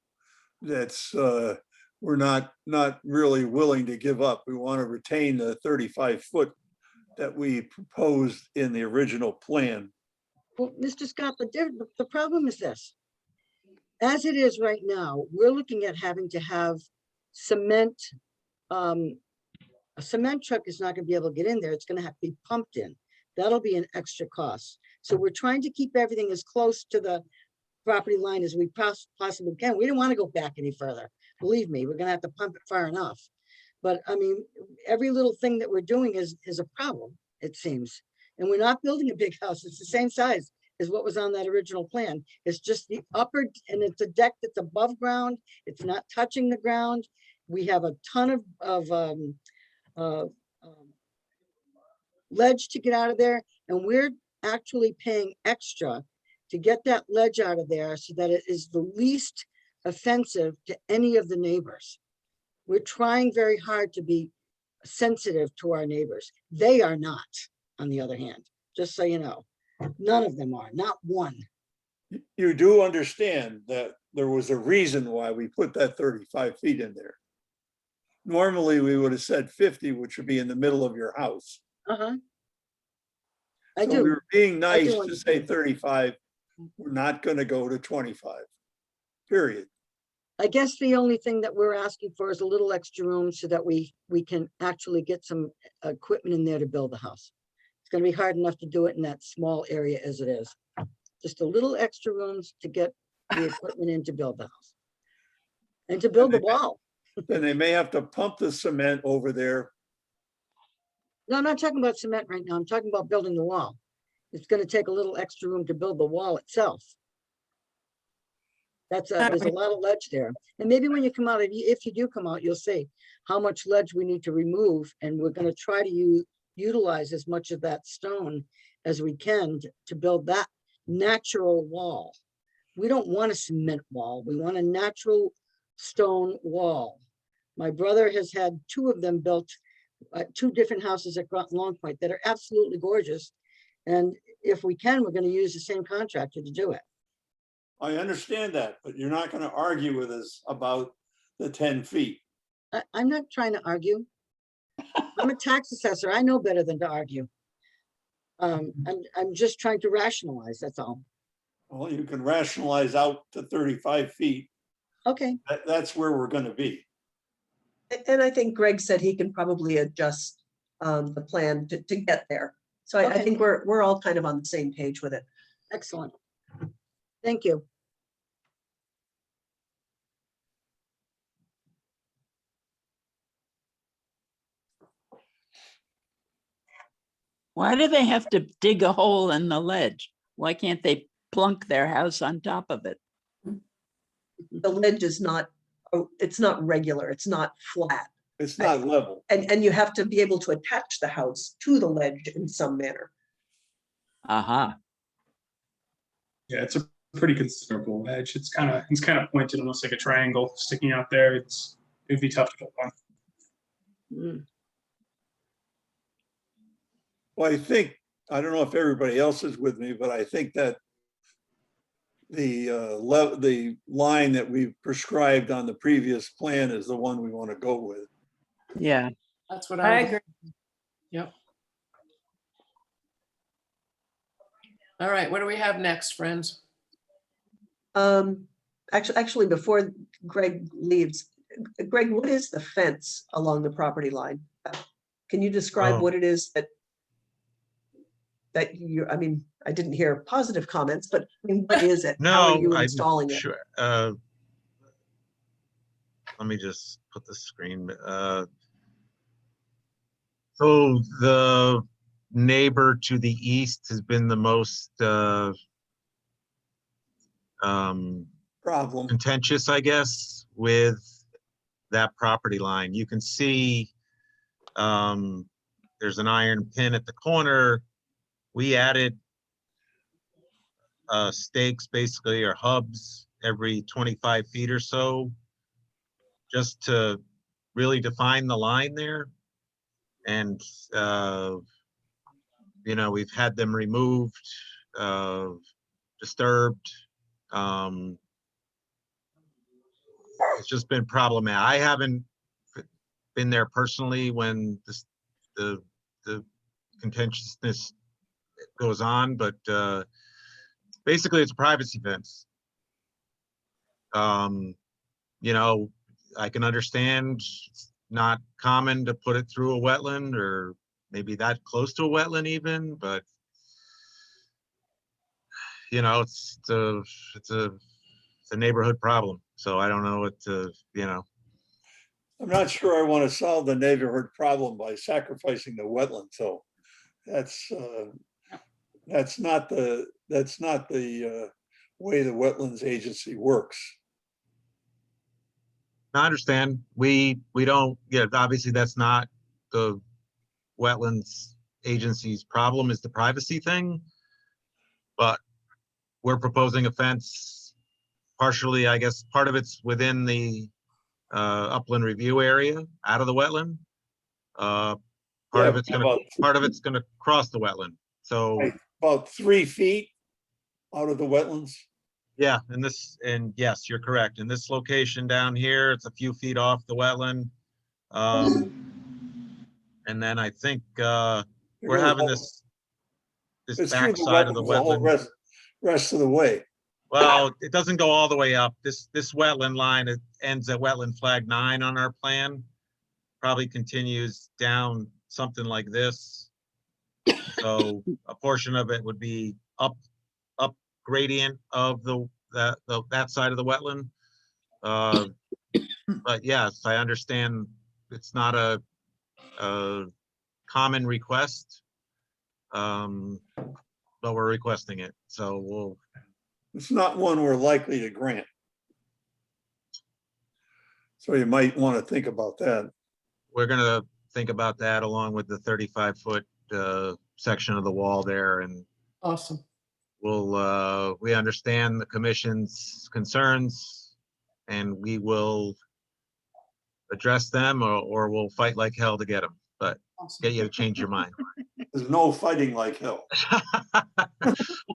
that's we're not really willing to give up. We want to retain the 35 foot that we proposed in the original plan. Well, Mr. Scott, but the problem is this. As it is right now, we're looking at having to have cement. A cement truck is not going to be able to get in there. It's going to have to be pumped in. That'll be an extra cost. So we're trying to keep everything as close to the property line as we possibly can. We don't want to go back any further. Believe me, we're going to have to pump it far enough. But I mean, every little thing that we're doing is a problem, it seems. And we're not building a big house. It's the same size as what was on that original plan. It's just the upper, and it's a deck that's above ground. It's not touching the ground. We have a ton of ledge to get out of there. And we're actually paying extra to get that ledge out of there so that it is the least offensive to any of the neighbors. We're trying very hard to be sensitive to our neighbors. They are not, on the other hand, just so you know. None of them are, not one. You do understand that there was a reason why we put that 35 feet in there. Normally, we would have said 50, which would be in the middle of your house. Uh-huh. I So do. we were being nice to say understand. 35. We're not going to go to 25, period. I guess the only thing that we're asking for is a little extra room so that we can actually get some equipment in there to build the house. It's going to be hard enough to do it in that small area as it is. Just a little extra rooms to get the equipment in to build the house. And to build the wall. Then they may have to pump the cement over there. No, I'm not talking about cement right now. I'm talking about building the wall. It's gonna take a little extra room to build the wall itself. There's a lot of ledge there. And maybe when you come out, if you do come out, you'll see how much ledge we need to remove. And we're gonna try to utilize as much of that stone as we can to build that natural wall. We don't want a cement wall. We want a natural stone wall. My brother has had 2 of them built, 2 different houses at Groton Long Point that are absolutely gorgeous. And if we can, we're going to use the same contractor to do it. I understand that, but you're not going to argue with us about the 10 feet. I'm not trying to argue. I'm a tax assessor. I know better than to argue. I'm just trying to rationalize, that's all. Well, you can rationalize out to 35 feet. Okay, That's where we're going to be. And I think Greg said he can probably adjust the plan to get there. So I Okay. think we're all kind of on the same page with it. excellent. Thank you. Why do they have to dig a hole in the ledge? Why can't they plunk their house on top of it? The ledge is not, it's not regular, it's not flat. It's not level. And you have to be able to attach the house to the ledge in some manner. Aha. Yeah, it's a pretty considerable edge. It's kind of pointed, almost like a triangle sticking out there. It'd be tough to get one. Mm. Well, I don't know if everybody else is with me, but I think that the line that we prescribed on the previous plan is the one we want to go with. Yeah. That's what I I agree. Yep. All right, what do we have next, friends? Actually, before Greg leaves, Greg, what is the fence along the property line? Can you describe Oh. what it is that you, I mean, I didn't hear positive comments, but I mean, what is it? How are No, you I'm installing it? sure. Let me just put the screen. So the neighbor to the east has been the most Problem. contentious, I guess, with that property line. You can see there's an iron pin at the corner. We added stakes, basically, or hubs every 25 feet or so, just to really define the line there. And you know, we've had them removed, disturbed. It's just been problematic. I haven't been there personally when the contentiousness goes on, but basically it's a privacy fence. You know, I can understand it's not common to put it through a wetland or maybe that close to a wetland even, but you know, it's a neighborhood problem. So I don't know what to, you know. I'm not sure I want to solve the neighborhood problem by sacrificing the wetland. So that's not the way the Wetlands Agency works. I understand. We don't, yeah, obviously that's not the Wetlands Agency's problem, is the privacy thing. But we're proposing a fence partially, I guess, part of it's within the upland review area out of the wetland. Part of it's gonna cross the wetland. So Right, about 3 feet out of the wetlands. yeah, and yes, you're correct. In this location down here, it's a few feet off the wetland. And then I think we're having this It's through back the side of the wetlands the whole wetland. rest of the way. Well, it doesn't go all the way up. This wetland line, it ends at wetland flag 9 on our plan. Probably continues down something like this. So a portion of it would be up gradient of the that side of the wetland. But yes, I understand it's not a common request. But we're requesting it, so we'll, It's not one we're likely to grant. So you might want to think about that. we're gonna think about that along with the 35-foot section of the wall there, and Awesome. we'll, we understand the commission's concerns, and we will address them, or we'll fight like hell to get them, but Awesome. get you to change your mind. There's no fighting like hell.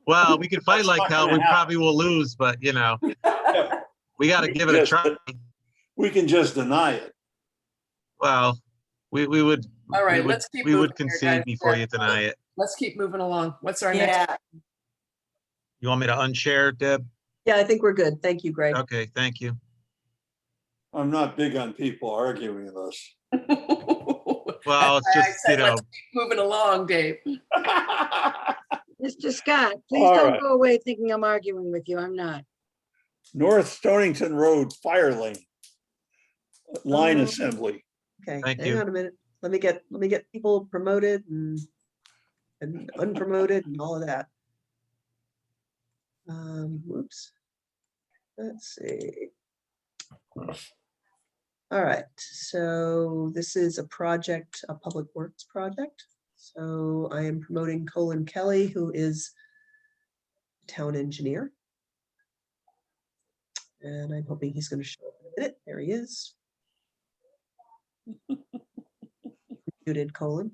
Well, we can fight That's like not hell, gonna we happen. probably will lose, but you know, we gotta give it a Yes, try. but we can just deny it. Well, we would. All right, we would- let's keep We would moving here, concede guys. before Yeah. you deny it. Let's keep moving along. What's our next? Yeah, You want me to unshare, Deb? Yeah, I think we're good. Thank you, Greg. Okay, thank you. I'm not big on people arguing with us. Well, it's I just, said, you know, let's keep moving along, Dave. Mr. Scott, please All don't right. go away thinking I'm arguing with you. I'm not. North Stonington Road Fire Lane. Line Oh. assembly. Okay, Thank hang you. on a minute. Let me get people promoted and unpromoted and all of that. Whoops. Let's see. All right, so this is a project, a public works project. So I am promoting Colin Kelly, who is town engineer. And I'm hoping he's going to show up in a minute. There he is. Muted, Colin.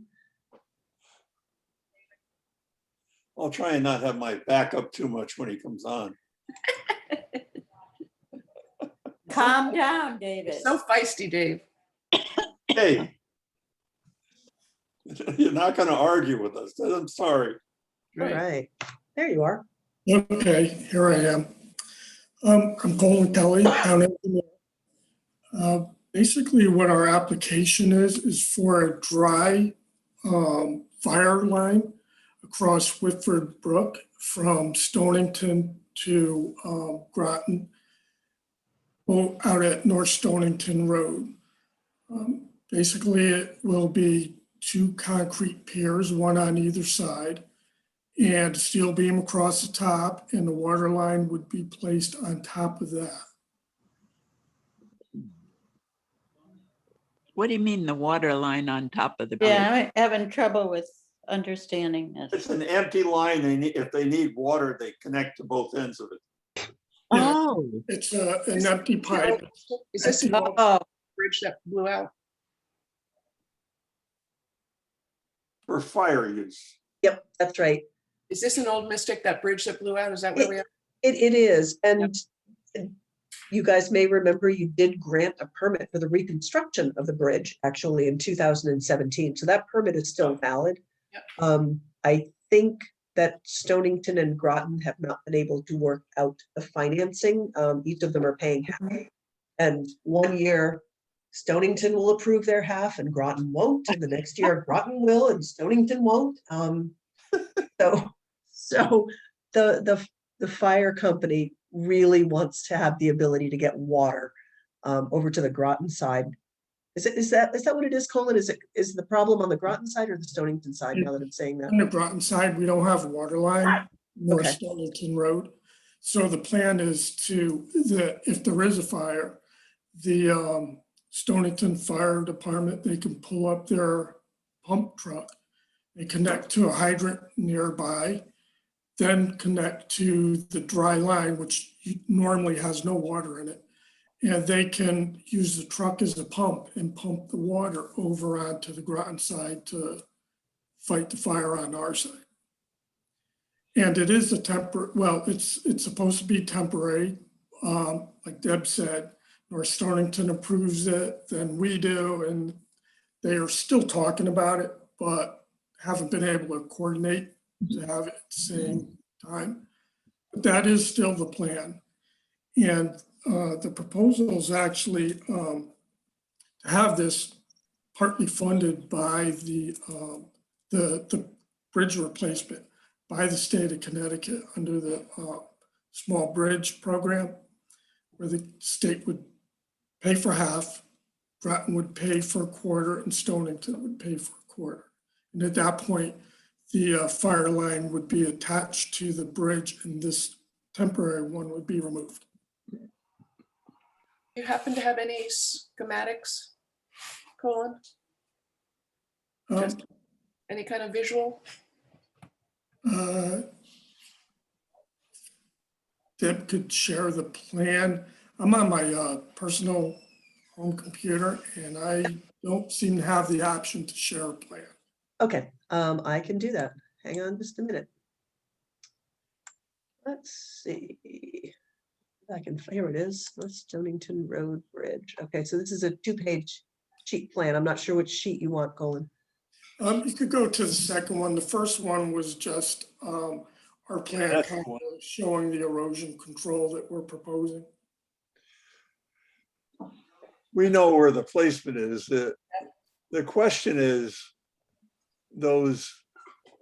I'll try and not have my back up too much when he comes on. calm down, You're David. so feisty, Dave. Hey. You're not gonna argue with us. I'm sorry. All Right. right, there you are. Okay, here I am. I'm Colin Kelly, town engineer. Basically, what our application is for a dry fire line across Whitford Brook from Stonington to Groton, out at North Stonington Road. Basically, it will be 2 concrete piers, one on either side, and steel beam across the top, and the water line would be placed on top of that. What do you mean the water line on top of the bridge? Yeah, I'm having trouble with understanding It's this. an empty line. If they need water, they connect to both ends of it. Oh, It's an empty pipe. Is this the old Oh, bridge that blew out? For fire use. Yep, that's right. Is this an old Mystic, that bridge that blew out? Is that where we are? It is, and you guys may remember you did grant a permit for the reconstruction of the bridge actually in 2017. So that permit is still valid. Yep. I think that Stonington and Groton have not been able to work out the financing. Each of them are paying half. And one year Stonington will approve their half and Groton won't. And the next year Groton will and Stonington won't. So the fire company really wants to have the ability to get water over to the Groton side. Is that what it is, Colin? Is the problem on the Groton side or the Stonington side, now that I'm saying that? On the Groton side, we don't have a water line, North Okay. Stonington Road. So the plan is if there is a fire, the Stonington Fire Department, they can pull up their pump truck and connect to a hydrant nearby, then connect to the dry line, which normally has no water in it. And they can use the truck as a pump and pump the water over onto the Groton side to fight the fire on our side. And it is a it's supposed to be temporary. Like Deb said, North Stonington approves it, then we do, and they are still talking about it, but haven't been able to coordinate to have it at the same time. But that is still the plan. And the proposal is actually to have this partly funded by the bridge replacement by the state of Connecticut under the small bridge program where the state would pay for half, Groton would pay for a quarter, and Stonington would pay for a quarter. And at that point, the fire line would be attached to the bridge and this temporary one would be removed. You happen to have any schematics, Colin? Just any kind of visual? Deb could share the plan. I'm on my personal home computer and I don't seem to have the option to share a plan. Okay, I can do that. Hang on just a minute. Let's see. Here it is, North Stonington Road Bridge. Okay, so this is a 2-page sheet plan. I'm not sure which sheet you want, Colin. You could go to the second one. The first one was just our plan that's kind the of showing the erosion control that we're proposing. We know where the placement is. The question is, those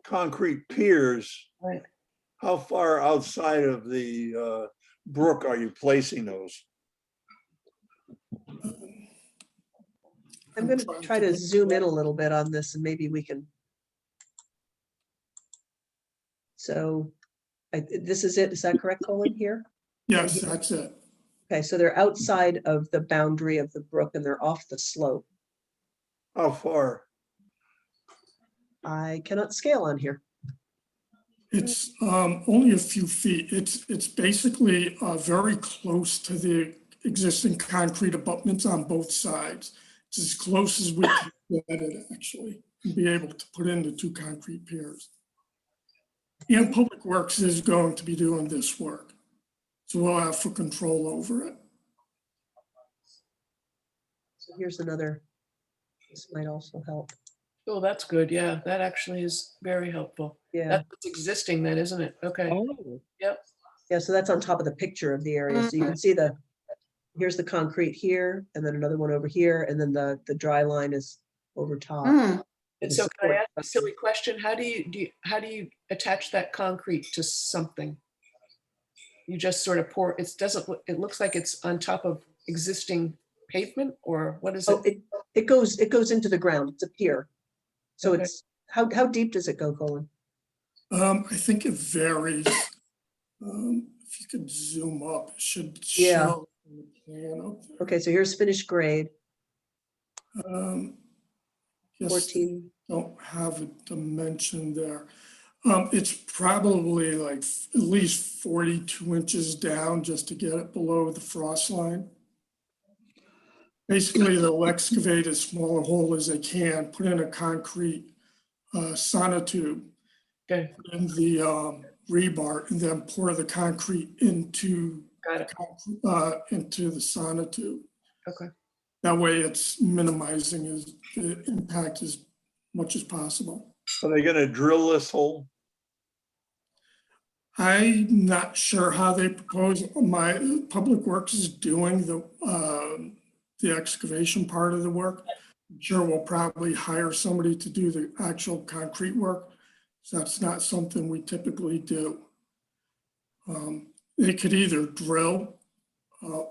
concrete piers, Right. how far outside of the brook are you placing those? I'm going to try to zoom in a little bit on this and maybe we can. So this is it. Is that correct, Colin, here? Yes, that's it. Okay, so they're outside of the boundary of the brook and they're off the slope. How far? I cannot scale on here. It's only a few feet. It's basically very close to the existing concrete abutments on both sides. It's as close as we can get it actually, and be able to put in the 2 concrete piers. And Public Works is going to be doing this work. So we'll have full control over it. So here's another, this might also help. Oh, that's good. Yeah, that actually is very helpful. Yeah, That's what's existing then, isn't it? Okay. Oh, Yep. yeah, so that's on top of the picture of the area. So you can see here's the concrete here, and then another one over here, and then the dry line is over top. Hmm. And The so can I support ask a silly question? How do you attach that concrete to something? You just sort of pour, it looks like it's on top of existing pavement, or what is Oh, it? it goes into the ground. It's a pier. So Okay. it's, how deep does it go, Colin? I think it varies. If you could zoom up, it should Yeah. show in the plan up there. Okay, so here's finished grade, Yes, 14. don't have a dimension there. It's probably like at least 42 inches down just to get it below the frost line. Basically, they'll excavate as small a hole as they can, put in a concrete sonotube, Okay, put in the rebar, and then pour the concrete into got it. into the sonotube. Okay. That way it's minimizing the impact as much as possible. Are they gonna drill this hole? I'm not sure how they propose. My Public Works is doing the excavation part of the work. I'm sure we'll probably hire somebody to do the actual concrete work. So that's not something we typically do. They could either drill,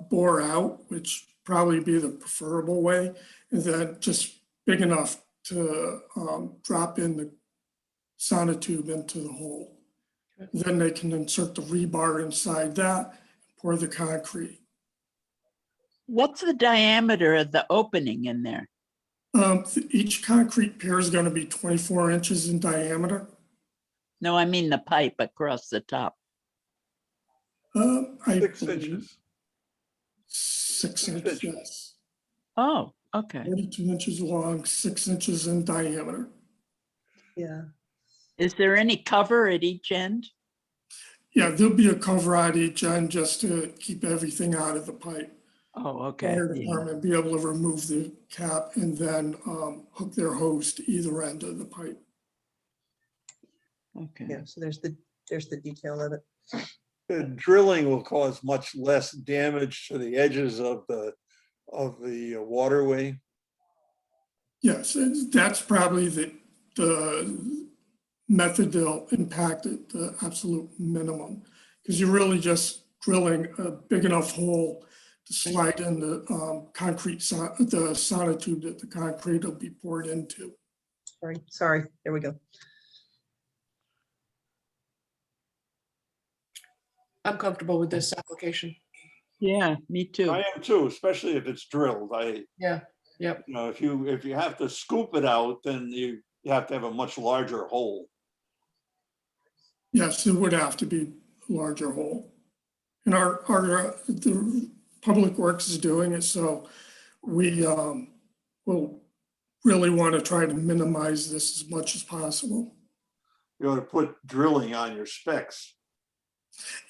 bore out, which probably be the preferable way, and then just big enough to drop in the sonotube into the hole. Then they can insert the rebar inside that, pour the concrete. what's the diameter of the opening in there? Each concrete pier is going to be 24 inches in diameter. No, I mean the pipe across the top. I 6 believe inches. 6 6 inches, inches. yes. Oh, okay. 42 inches long, 6 inches in diameter. Yeah, Is there any cover at each end? Yeah, there'll be a cover on each end just to keep everything out of the pipe. Oh, okay. Fire Yeah. department be able to remove the cap and then hook their hose to either end of the pipe. Okay. yeah, so there's the detail of it. The drilling will cause much less damage to the edges of the waterway. Yes, that's probably the method they'll impact at the absolute minimum. because you're really just drilling a big enough hole to slide in the concrete, the sonotube that the concrete will be poured into. Sorry, there we go. I'm comfortable with this application. Yeah, me too. I am too, especially if it's drilled. Yeah, yep. You know, if you have to scoop it out, then you have to have a much larger hole. Yes, it would have to be a larger hole. And the Public Works is doing it, so we will really want to try to minimize this as much as possible. You ought to put drilling on your specs.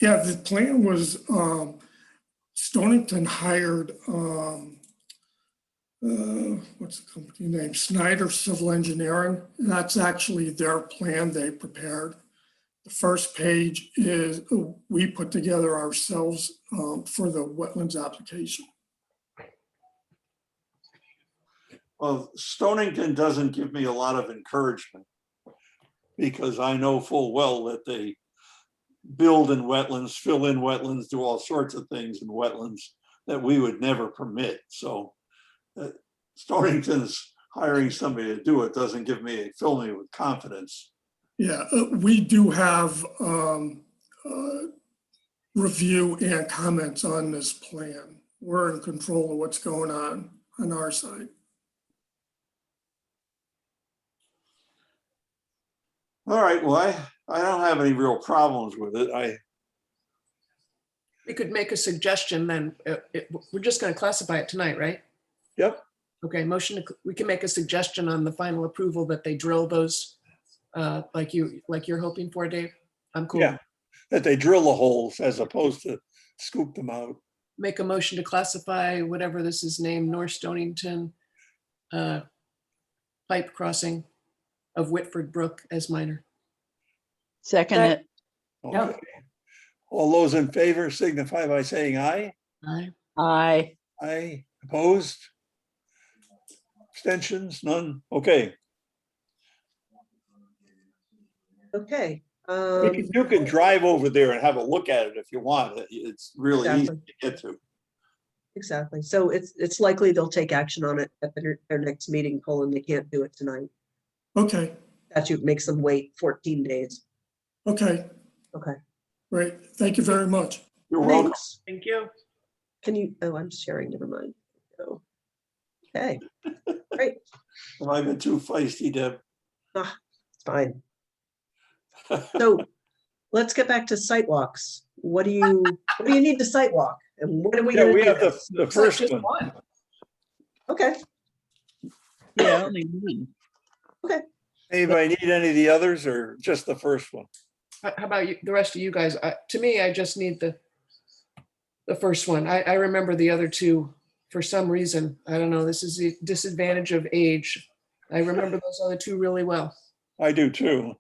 Yeah, the plan was Stonington hired, what's the company name? Snyder Civil Engineering. And that's actually their plan they prepared. The first page is we put together ourselves for the wetlands application. Well, Stonington doesn't give me a lot of encouragement because I know full well that they build in wetlands, fill in wetlands, do all sorts of things in wetlands that we would never permit. So Stonington's hiring somebody to do it doesn't fill me with confidence. Yeah, we do have review and comments on this plan. We're in control of what's going on our side. All right, well, I don't have any real problems with it. We could make a suggestion then. We're just going to classify it tonight, right? Yep. Okay, we can make a suggestion on the final approval that they drill those like you're hoping for, Dave. I'm cool. Yeah, that they drill the holes as opposed to scoop them out. Make a motion to classify whatever this is named, North Stonington pipe crossing of Whitford Brook as minor. Second it. Okay. All those in favor signify by saying aye. Aye. Aye. Aye. Opposed? Abstentions? None? Okay. Okay. You can drive over there and have a look at it if you want. It's really easy Exactly. to get to. Exactly. So it's likely they'll take action on it at their next meeting, Colin. They can't do it tonight. Okay, Statute makes them wait 14 days. okay, Okay. great. Thank you very much. You're welcome. Thanks. Thank you. Can you, oh, I'm sharing, never mind. Oh. Okay, great. Have I been too feisty, Deb? It's fine. So let's get back to sidewalks. What do you need to sidewalk? And what are we Yeah, gonna we do? have the Looks like first just one. Okay, Yeah, only one. Anybody need any of the others or just the first one? How about you, the rest of you guys? To me, I just need the first one. I remember the other two for some reason. I don't know. This is the disadvantage of age. I remember those other two really well. I do too.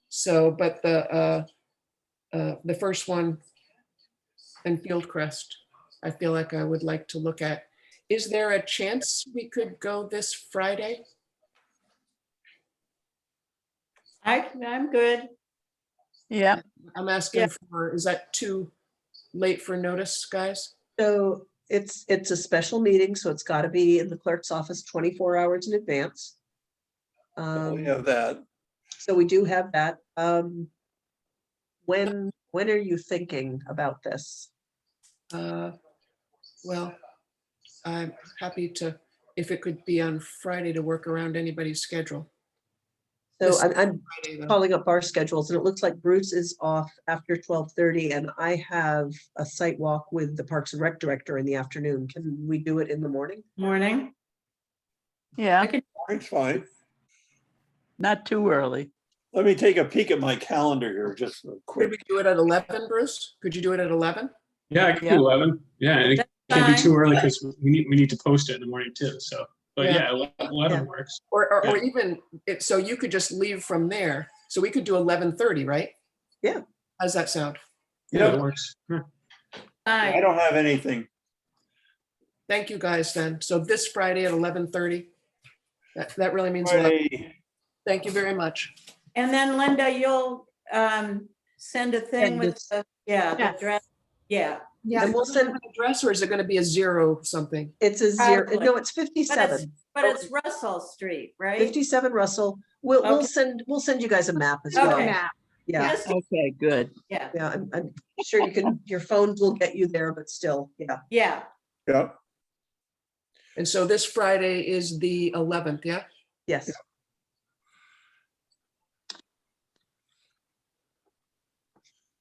So, but the first one and Fieldcrest, I feel like I would like to look at. Is there a chance we could go this Friday? I'm good. Yeah, I'm asking Yeah. for, is that too late for notice, guys? so it's a special meeting, so it's gotta be in the clerk's office 24 hours in advance. We have that. So we do have that. When are you thinking about this? Well, I'm happy to, if it could be on Friday to work around anybody's schedule. So This I'm Friday, though. calling up our schedules, and it looks like Bruce is off after 12:30, and I have a site walk with the Parks and Rec director in the afternoon. Can we do it in the morning? Morning. yeah, It's fine. not too early. Let me take a peek at my calendar here, just real Could we quick. do it at 11, Bruce? Could you do it at 11? Yeah, I can Yeah. do 11. Yeah, and it That's can't be fine. too early because we need to post it in the morning too. So, but Yeah. yeah, 11 Yeah. works. Or even, so you could just leave from there. So we could do 11:30, right? Yeah. How's that sound? Yeah, Yep. it works. Yeah. I Aye. don't have anything. Thank you, guys, then. So this Friday at 11:30. That really means a lot. Friday, Thank you very much. And then Linda, you'll send a thing Send with, this. yeah, the Yes. draft, yeah. Yeah, And we'll send, an address, or is it gonna be a zero something? it's a zero, Probably. no, it's But 57. it's Russell Street, right? 57 Russell. We'll Okay. send you guys a map as Okay. well. Map. Yeah, Just- Okay, good. Yeah, yeah, I'm sure you can, your phones will get you there, but still, yeah. yeah, Yeah, And so this Friday is the 11th, yeah? Yes.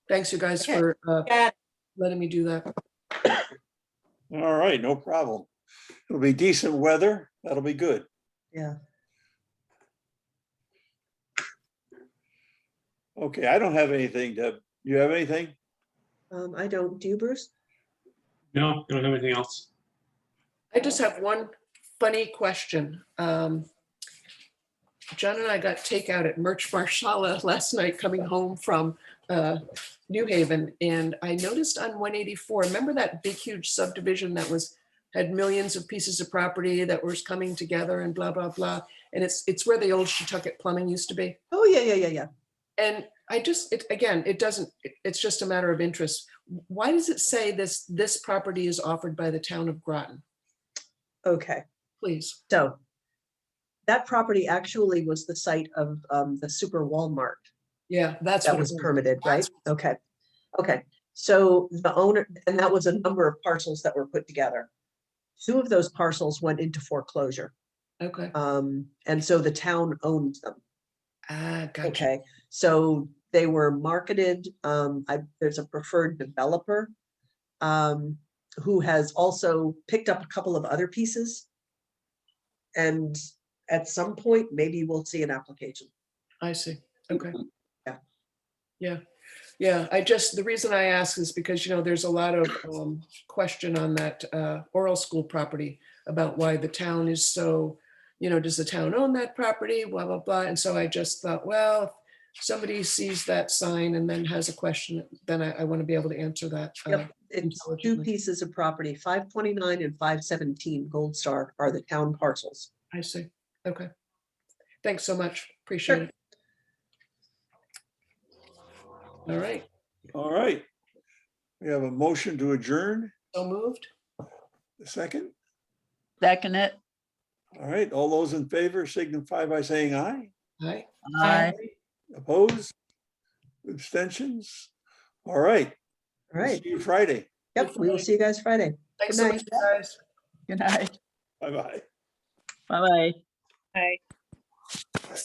Thanks, you guys, Okay. for got it. letting me do that. all right, no problem. It'll be decent weather. That'll be good. Yeah. Okay, I don't have anything, Deb. You have anything? I don't, do you, Bruce? No, I don't have anything else. I just have one funny question. John and I got takeout at Merch Marshala last night coming home from New Haven, and I noticed on 184, remember that big huge subdivision that had millions of pieces of property that was coming together and blah, blah, blah. And it's where the old Shetucket Plumbing used to be. Oh, yeah. And I just, it's just a matter of interest. Why does it say this property is offered by the town of Groton? Okay, Please. so that property actually was the site of the Super Walmart Yeah, that's that what was it was. permitted, right? Okay, okay. So the owner, and that was a number of parcels that were put together. 2 of those parcels went into foreclosure. Okay. And so the town owned them. Ah, gotcha. Okay, so they were marketed, there's a preferred developer who has also picked up a couple of other pieces. And at some point, maybe we'll see an application. I see. Okay. Yeah. Yeah. Yeah. The reason I ask is because, there's a lot of question on that oral school property about why the town is so, does the town own that property, blah, blah, blah. And so I just thought, well, if somebody sees that sign and then has a question, then I want to be able to answer that. Yep, it's 2 intelligently. pieces of property, 529 and 517 Gold Star are the town parcels. I see. Okay. Thanks so much. Appreciate it. All right. All right. We have a motion to adjourn. So moved. A second. Second it. All right, all those in favor signify by saying aye. Aye. Aye. Opposed? Abstentions? All right. All right, See you Friday. yep, we will see you guys Friday. Thanks Good so night. much, guys. Good night. Bye-bye. Bye-bye. Bye.